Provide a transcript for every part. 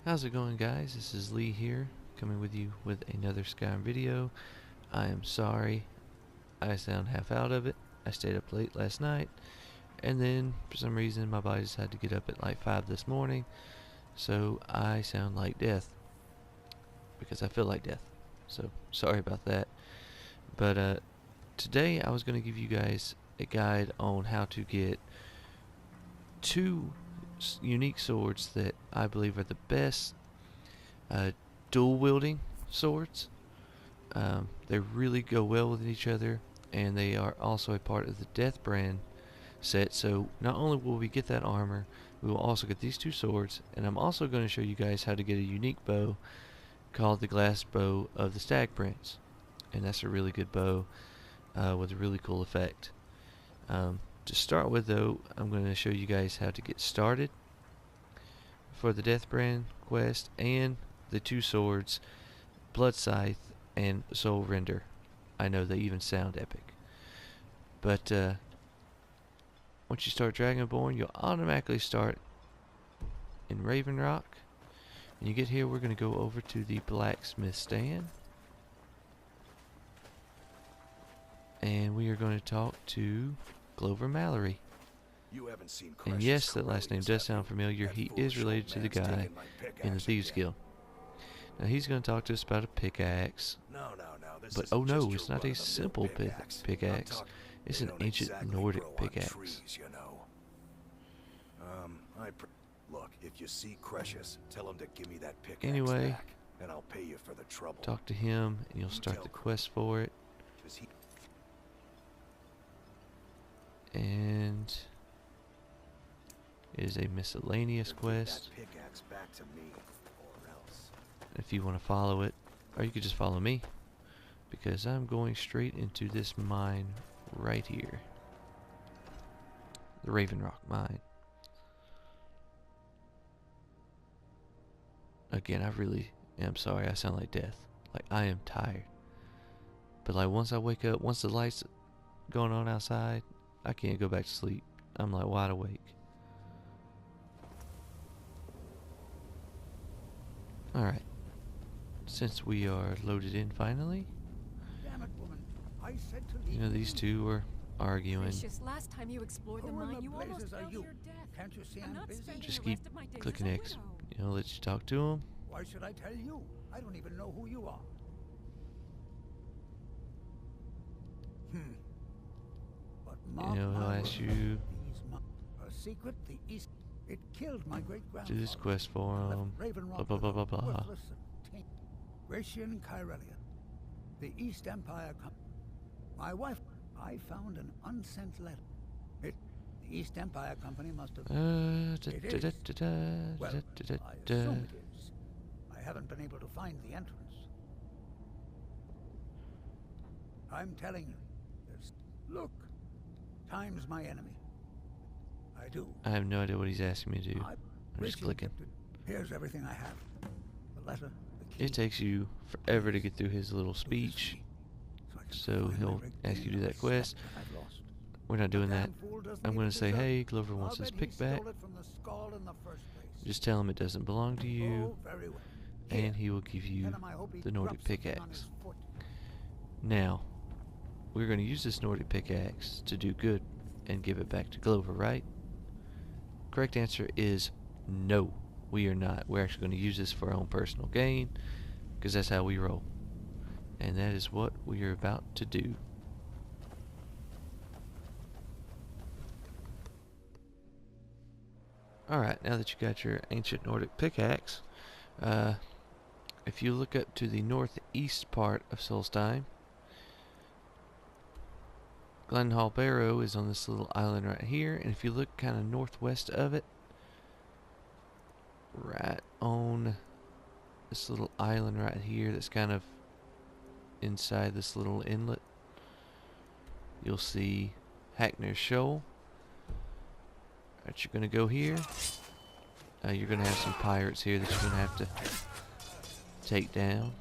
How's it going, guys? This is Lee here, coming with you with another Skyrim video. I am sorry I sound half out of it. I stayed up late last night, and then for some reason my body decided to get up at like 5 this morning, so I sound like death, because I feel like death. So, sorry about that. But today I was going to give you guys a guide on how to get two unique swords that I believe are the best dual wielding swords. They really go well with each other, and they are also a part of the Deathbrand set. So not only will we get that armor, we will also get these two swords, and I'm also going to show you guys how to get a unique bow called the glass bow of the Stag Prince, and that's a really good bow with a really cool effect. To start with, though, I'm going to show you guys how to get started for the Deathbrand quest and the two swords, Bloodscythe and Soulrender. I know they even sound epic. But once you start Dragonborn, you'll automatically start in Raven Rock. When you get here, we're going to go over to the blacksmith stand, and we are going to talk to Glover Mallory. And yes, that last name does sound familiar. He is related to the guy in the Thieves Guild. Now he's going to talk to us about a pickaxe. But oh no, it's not a simple pickaxe. It's an ancient Nordic pickaxe. Look, if you see Cretius, tell him to give me that pickaxe anyway, back, and I'll pay you for the trouble. Talk to him, and you'll start the quest for it. And it is a miscellaneous quest. If you want to follow it, or you could just follow me, because I'm going straight into this mine right here, the Raven Rock mine. Again, I really am sorry I sound like death. Like, I am tired. But like, once I wake up, once the lights going on outside, I can't go back to sleep. I'm like wide awake. Alright. Since we are loaded in finally, you know, these two were arguing. Last time you explored the mine, you almost fell to your death. Can't you see I'm busy? Just keep clicking X. You know, let you talk to him. Why should I tell you? I don't even know who you are. But You know, he'll ask you a secret, the East. It killed my great grandfather. do this quest for him. Blah blah blah blah blah. Grecian Kyrelian. The East Empire. My wife. I found an unsent letter. The East Empire Company must have. Well, I assume it is. I haven't been able to find the entrance. I'm telling you, look, time's my enemy. I do. I have no idea what he's asking me to do. I'm just clicking. Here's everything I have. The letter, the key. It takes you forever to get through his little speech, so he'll ask you to do that quest. We're not doing that. I'm going to say, hey, Glover wants his pick back. Just tell him it doesn't belong to you, and he will give you the Nordic pickaxe. Now, we're going to use this Nordic pickaxe to do good and give it back to Glover, right? Correct answer is no, we are not. We're actually going to use this for our own personal gain, because that's how we roll. And that is what we are about to do. Alright, now that you got your ancient Nordic pickaxe, if you look up to the northeast part of Solstheim, GYLDENHUL Barrow is on this little island right here, and if you look kind of northwest of it, right on this little island right here that's kind of inside this little inlet, you'll see Hackner's Shoal. Alright, you're going to go here. You're going to have some pirates here that you're going to have to take down.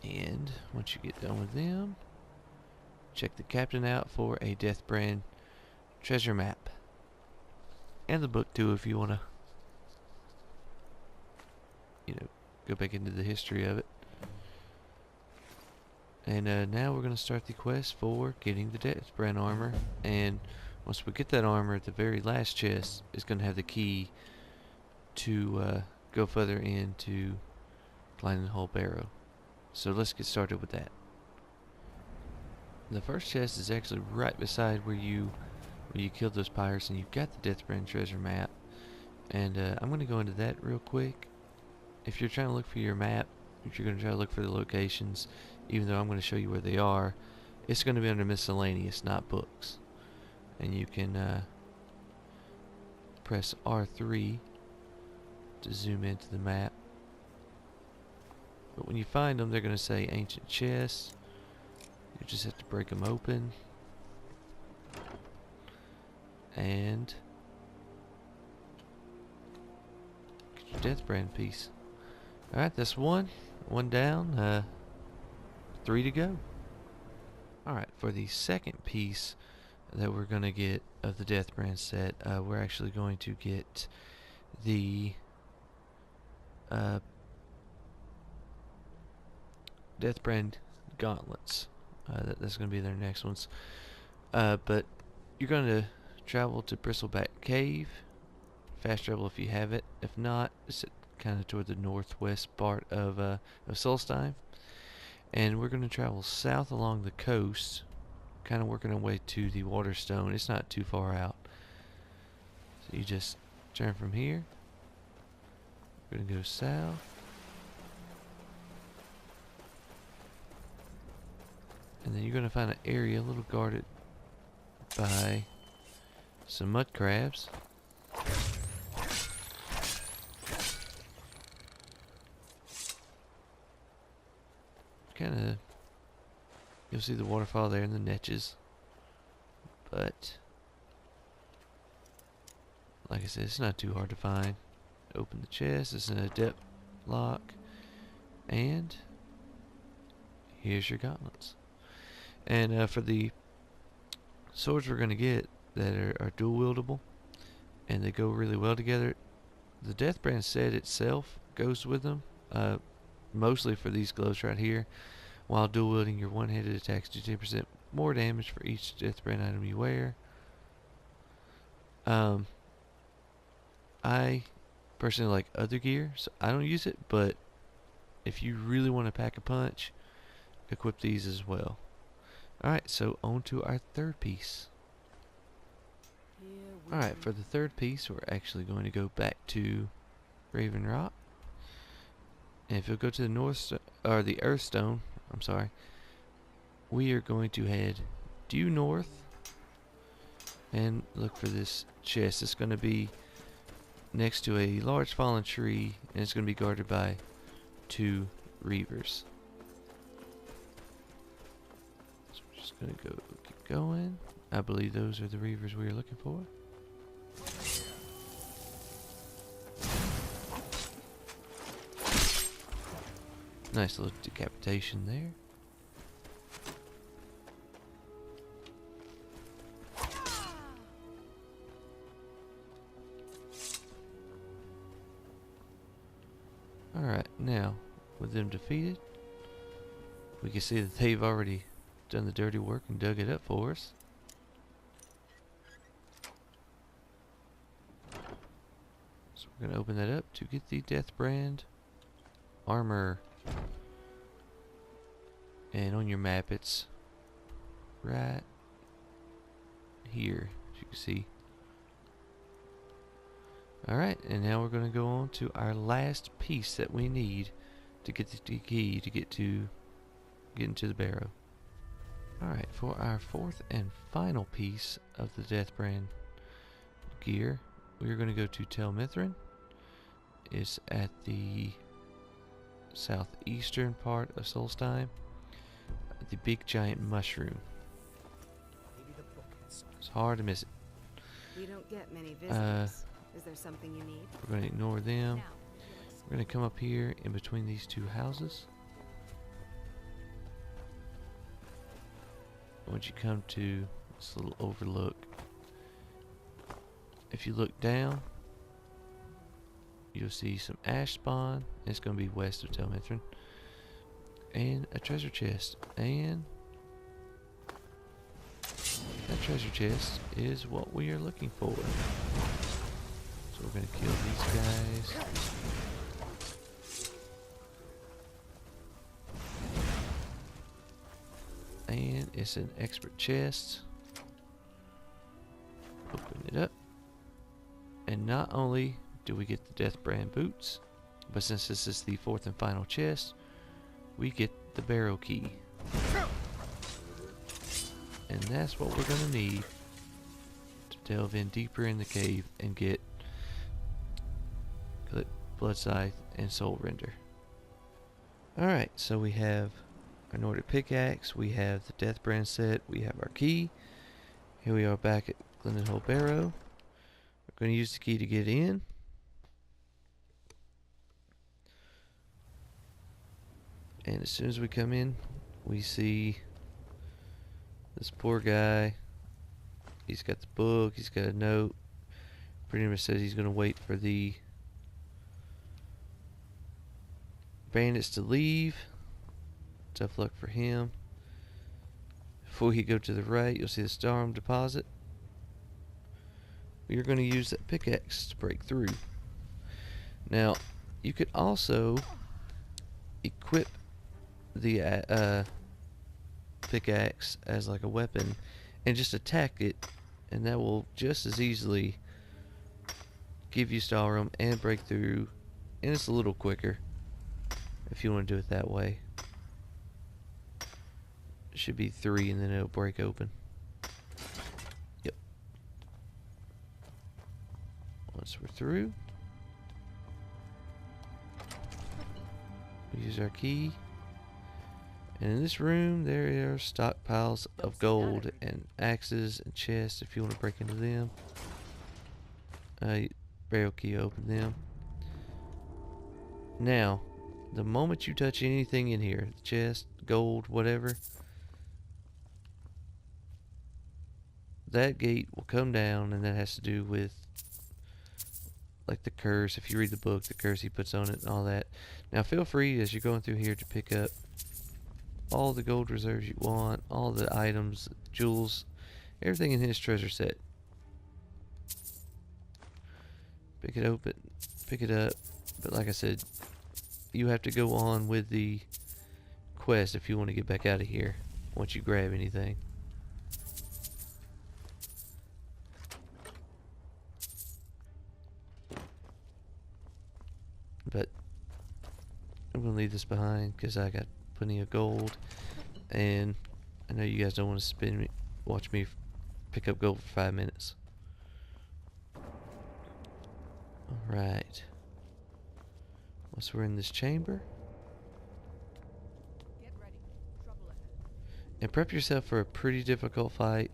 And once you get done with them, check the captain out for a Deathbrand treasure map. And the book too, if you want to, you know, go back into the history of it. And now we're going to start the quest for getting the Deathbrand armor. And once we get that armor, the very last chest is going to have the key to go further into GYLDENHUL Barrow. So let's get started with that. The first chest is actually right beside where you killed those pirates, and you've got the Deathbrand treasure map. And I'm going to go into that real quick. If you're trying to look for your map, if you're going to try to look for the locations, even though I'm going to show you where they are, it's going to be under miscellaneous, not books. And you can press R3 to zoom into the map. But when you find them, they're going to say ancient chests. You just have to break them open. And get your Deathbrand piece. Alright, that's one. One down. 3 to go. Alright, for the second piece that we're going to get of the Deathbrand set, we're actually going to get the Deathbrand gauntlets. That's going to be their next ones. But you're going to travel to Bristleback Cave. Fast travel if you have it. If not, it's kind of toward the northwest part of Solstheim. And we're going to travel south along the coast, kind of working our way to the Waterstone. It's not too far out. So you just turn from here. We're going to go south. And then you're going to find an area a little guarded by some mud crabs. Kind of, you'll see the waterfall there in the niches. But, like I said, it's not too hard to find. Open the chest, it's in a depth lock. And here's your gauntlets. And for the swords we're going to get that are dual wieldable, and they go really well together, the Deathbrand set itself goes with them, mostly for these gloves right here. While dual wielding, your one-handed attacks do 10% more damage for each Deathbrand item you wear. I personally like other gear, so I don't use it, but if you really want to pack a punch, equip these as well. Alright, so on to our third piece. Alright, for the third piece, we're actually going to go back to Raven Rock. And if you'll go to the the Earthstone, I'm sorry, we are going to head due north and look for this chest. It's going to be next to a large fallen tree, and it's going to be guarded by 2 reavers. So we're just going to keep going. I believe those are the reavers we are looking for. Nice little decapitation there. Alright, now, with them defeated, we can see that they've already done the dirty work and dug it up for us. So we're going to open that up to get the Deathbrand armor. And on your map, it's right here, as you can see. Alright, and now we're going to go on to our last piece that we need to get the key to get into the Barrow. Alright, for our fourth and final piece of the Deathbrand gear, we're going to go to Tel Mithrin. It's at the southeastern part of Solstheim. The big giant mushroom. It's hard to miss it. We don't get many visitors. Is there something you need? We're going to ignore them. We're going to come up here in between these 2 houses. once you come to this little overlook, if you look down, you'll see some ash spawn. It's going to be west of Telmithrin. And a treasure chest. And that treasure chest is what we are looking for. So we're going to kill these guys. And it's an expert chest. Open it up. And not only do we get the Deathbrand boots, but since this is the fourth and final chest, we get the BARROW key. And that's what we're going to need to delve in deeper in the cave and get Bloodscythe and Soulrender. Alright, so we have our Nordic pickaxe, we have the Deathbrand set, we have our key. Here we are back at GYLDENHUL BARROW. We're going to use the key to get in. And as soon as we come in, we see this poor guy. He's got the book, he's got a note. Pretty much says he's going to wait for the bandits to leave. Tough luck for him. Before you go to the right, you'll see the Starm deposit. You're going to use that pickaxe to break through. Now, you could also equip the pickaxe as like a weapon and just attack it, and that will just as easily give you Stalrum and break through, and it's a little quicker if you want to do it that way. It should be 3 and then it'll break open. Yep. Once we're through, we use our key. And in this room, there are stockpiles of gold and axes and chests if you want to break into them. BARROW key, open them. Now, the moment you touch anything in here, the chest, gold, whatever, that gate will come down, and that has to do with like the curse. If you read the book, the curse he puts on it and all that. Now feel free as you're going through here to pick up all the gold reserves you want, all the items, jewels, everything in his treasure set. Pick it open, pick it up, but like I said, you have to go on with the quest if you want to get back out of here once you grab anything. But I'm going to leave this behind because I got plenty of gold, and I know you guys don't want to watch me pick up gold for 5 minutes. Alright. Once we're in this chamber, Get ready. Trouble ahead. and prep yourself for a pretty difficult fight.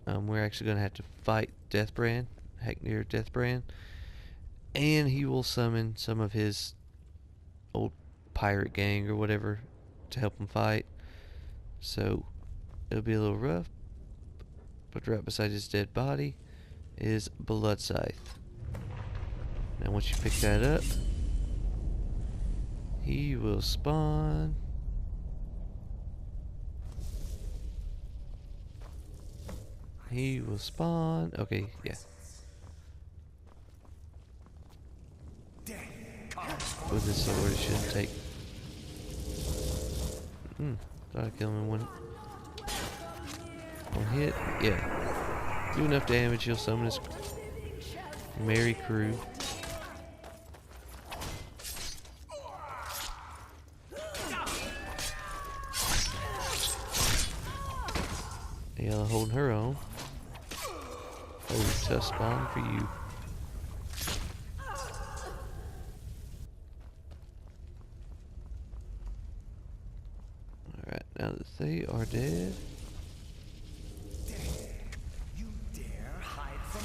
We're actually going to have to fight Deathbrand, Hacknear Deathbrand, and he will summon some of his old pirate gang or whatever to help him fight. So it'll be a little rough, but right beside his dead body is Bloodscythe. Now once you pick that up, he will spawn. He will spawn. Okay, yeah. With this sword, it shouldn't take. Thought I'd kill him in one hit. Yeah. Do enough damage, he'll summon his merry crew. Ayala holding her own. Oh, tough spawn for you. Alright, now that they are dead. You dare hide from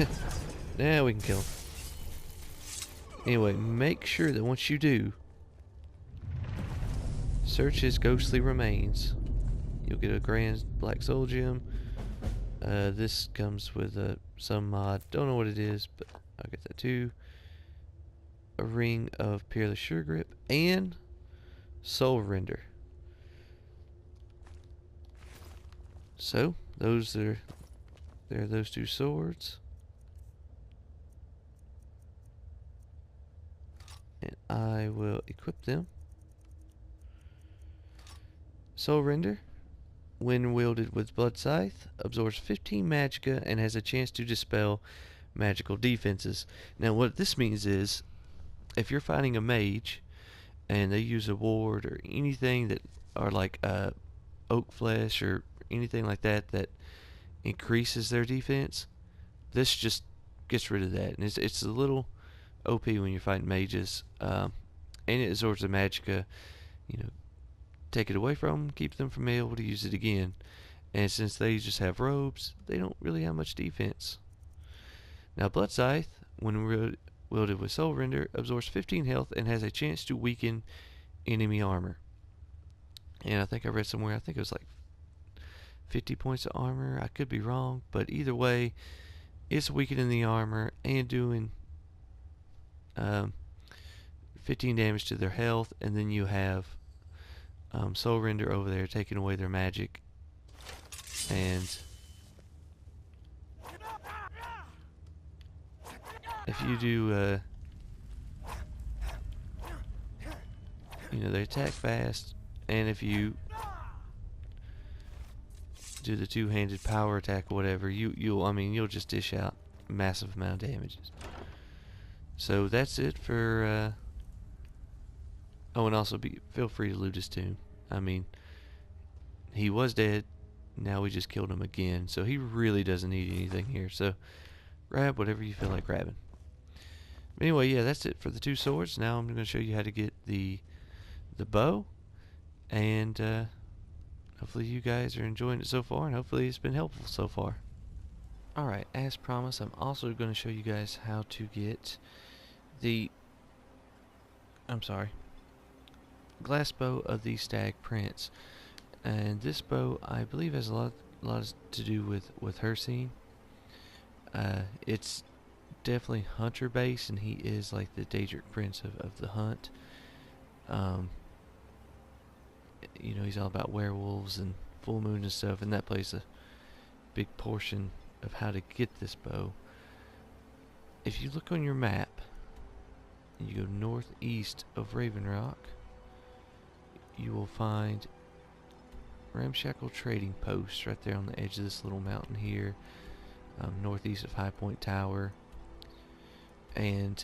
me? Now we can kill him. Anyway, make sure that once you do, search his ghostly remains you'll get a grand black soul gem. This comes with some mod. Don't know what it is, but I'll get that too. A ring of peerless sure grip and Soulrender. So those are those two swords, and I will equip them. Soulrender, when wielded with Bloodscythe, absorbs 15 magicka and has a chance to dispel magical defenses. Now what this means is, if you're fighting a mage and they use a ward or anything that are like oak flesh or anything like that that increases their defense, this just gets rid of that. And it's a little OP when you're fighting mages. And it absorbs the magicka, you know, take it away from them, keep them from being able to use it again. And since they just have robes, they don't really have much defense. Now Bloodscythe, when wielded with Soulrender, absorbs 15 health and has a chance to weaken enemy armor. And I think I read somewhere, I think it was like 50 points of armor. I could be wrong, but either way, it's weakening the armor and doing 15 damage to their health. And then you have Soulrender over there taking away their magic. And if you do, you know, they attack fast, and if you do the two-handed power attack or whatever, you'll just dish out a massive amount of damages. So that's it for, oh, and also feel free to loot his tomb. I mean, he was dead, now we just killed him again, so he really doesn't need anything here, so grab whatever you feel like grabbing. Anyway, yeah, that's it for the two swords. Now I'm going to show you how to get the bow, and hopefully you guys are enjoying it so far, and hopefully it's been helpful so far. Alright, as promised, I'm also going to show you guys how to get the glass bow of the Stag Prince. And this bow, I believe, has a lot to do with her scene. It's definitely hunter based, and he is like the Daedric Prince of the hunt. You know, he's all about werewolves and full moon and stuff, and that plays a big portion of how to get this bow. If you look on your map and you go northeast of Raven Rock, you will find Ramshackle Trading Post right there on the edge of this little mountain here, northeast of High Point Tower. And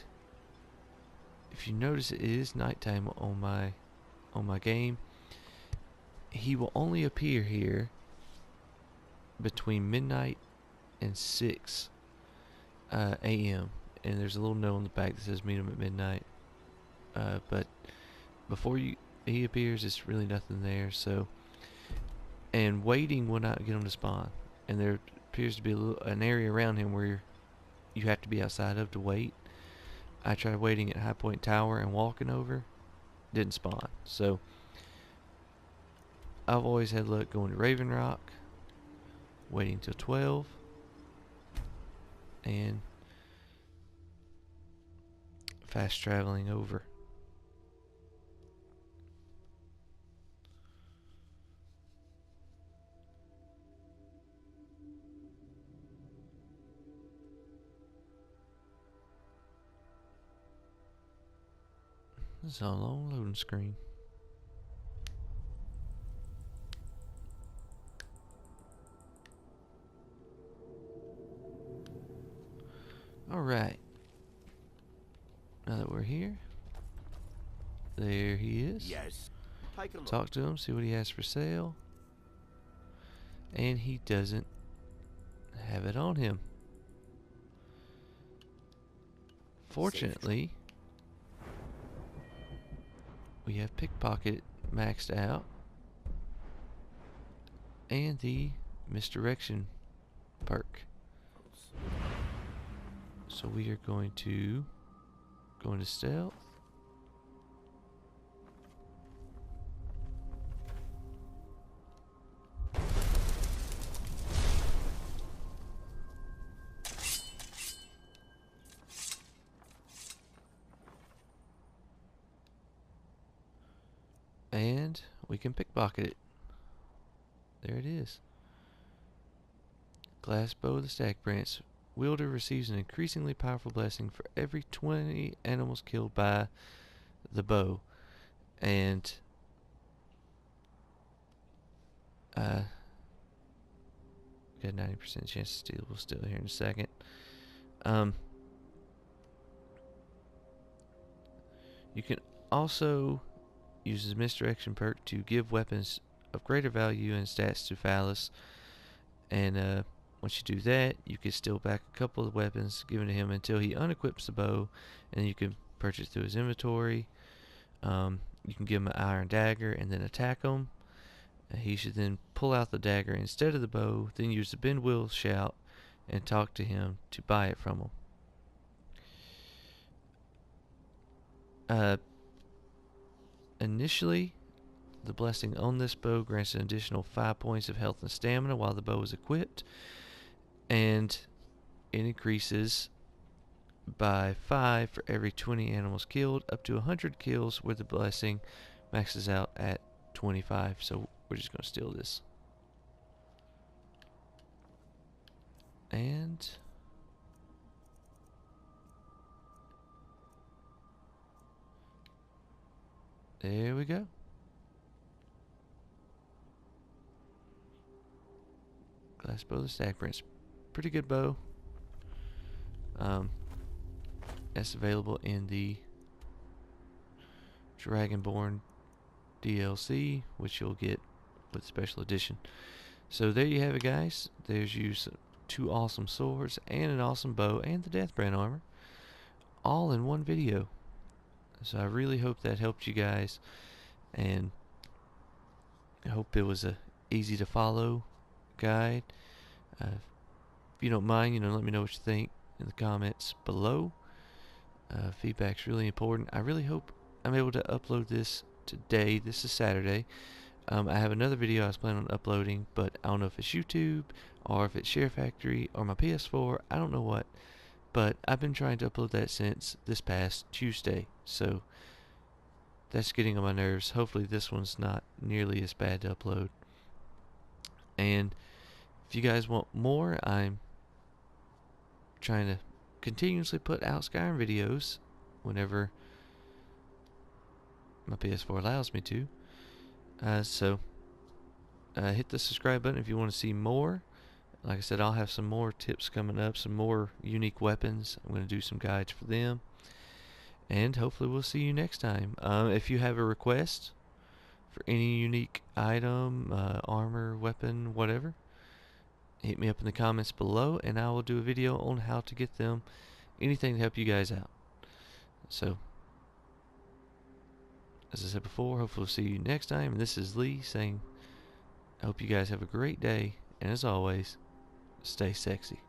if you notice, it is nighttime on my game. He will only appear here between midnight and 6 a.m. and there's a little note on the back that says meet him at midnight. But before he appears, it's really nothing there. So, and waiting will not get him to spawn. And there appears to be an area around him where you have to be outside of to wait. I tried waiting at High Point Tower and walking over, didn't spawn. So I've always had luck going to Raven Rock, waiting till 12, and fast traveling over. This is a long loading screen. Alright. Now that we're here, there he is. Yes. Take a look. Talk to him, see what he has for sale. And he doesn't have it on him. Fortunately, we have Pickpocket maxed out, and the Misdirection perk. So we are going to go into stealth. And we can pickpocket it. There it is. Glass bow of the Stag Prince. Wielder receives an increasingly powerful blessing for every 20 animals killed by the bow. And we got 90% chance to steal. We'll steal here in a second. You can also use the misdirection perk to give weapons of greater value and stats to Phallus. And once you do that, you can steal back a couple of weapons given to him until he unequips the bow, and you can purchase through his inventory. You can give him an iron dagger and then attack him. He should then pull out the dagger instead of the bow, then use the bend wheel shout and talk to him to buy it from him. Initially, the blessing on this bow grants an additional 5 points of health and stamina while the bow is equipped, and it increases by 5 for every 20 animals killed, up to 100 kills, where the blessing maxes out at 25. So we're just going to steal this. And there we go. Glass bow of the Stag Prince. Pretty good bow. That's available in the Dragonborn DLC, which you'll get with special edition. So there you have it, guys. There's you two awesome swords and an awesome bow and the Deathbrand armor, all in one video. So I really hope that helped you guys, and I hope it was a easy to follow guide. If you don't mind, let me know what you think in the comments below. Feedback's really important. I really hope I'm able to upload this today. This is Saturday. I have another video I was planning on uploading, but I don't know if it's YouTube or if it's SHAREfactory or my PS4. I don't know what, but I've been trying to upload that since this past Tuesday, so that's getting on my nerves. Hopefully this one's not nearly as bad to upload. And if you guys want more, I'm trying to continuously put out Skyrim videos whenever my PS4 allows me to. So hit the subscribe button if you want to see more. Like I said, I'll have some more tips coming up, some more unique weapons. I'm going to do some guides for them. And hopefully we'll see you next time. If you have a request for any unique item, armor, weapon, whatever, hit me up in the comments below, and I will do a video on how to get them. Anything to help you guys out. So, as I said before, hopefully we'll see you next time. And this is Lee saying, I hope you guys have a great day. And as always, stay sexy.